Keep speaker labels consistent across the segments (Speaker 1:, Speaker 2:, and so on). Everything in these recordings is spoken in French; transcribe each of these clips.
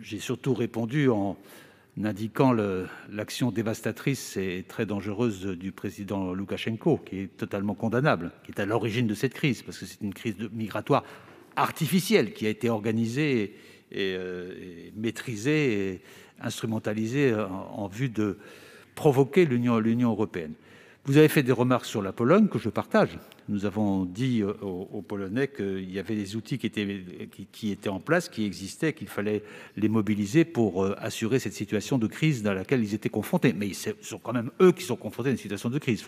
Speaker 1: j'ai surtout répondu en indiquant l'action dévastatrice et très dangereuse du président Loukachenko, qui est totalement condamnable, qui est à l'origine de cette crise, parce que c'est une crise migratoire artificielle qui a été organisée et maîtrisée et instrumentalisée en vue de provoquer l'Union européenne. Vous avez fait des remarques sur la Pologne que je partage. Nous avons dit aux Polonais qu'il y avait des outils qui étaient en place, qui existaient, qu'il fallait les mobiliser pour assurer cette situation de crise dans laquelle ils étaient confrontés. Mais ce sont quand même eux qui sont confrontés à une situation de crise.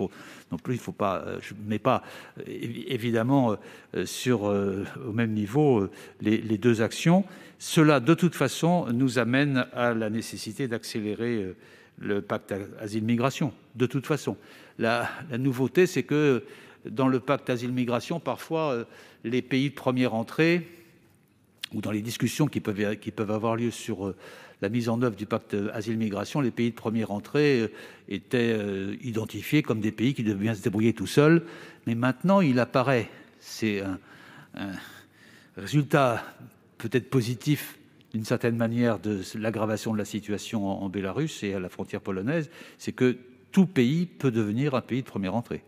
Speaker 1: Il faut pas, je ne mets pas évidemment au même niveau les deux actions. Cela, de toute façon, nous amène à la nécessité d'accélérer le pacte asile-migration. De toute façon, la nouveauté, c'est que dans le pacte asile-migration, parfois, les pays de première entrée, ou dans les discussions qui peuvent avoir lieu sur la mise en œuvre du pacte asile-migration, les pays de première entrée étaient identifiés comme des pays qui devaient bien se débrouiller tout seuls. Mais maintenant, il apparaît, c'est un résultat peut-être positif d'une certaine manière de l'aggravation de la situation en Bélarus et à la frontière polonaise, c'est que tout pays peut devenir un pays de première entrée.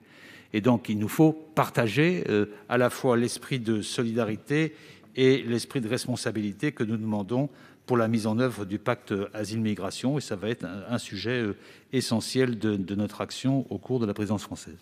Speaker 1: Et donc, il nous faut partager à la fois l'esprit de solidarité et l'esprit de responsabilité que nous demandons pour la mise en œuvre du pacte asile-migration. Et ça va être un sujet essentiel de notre action au cours de la présidence française.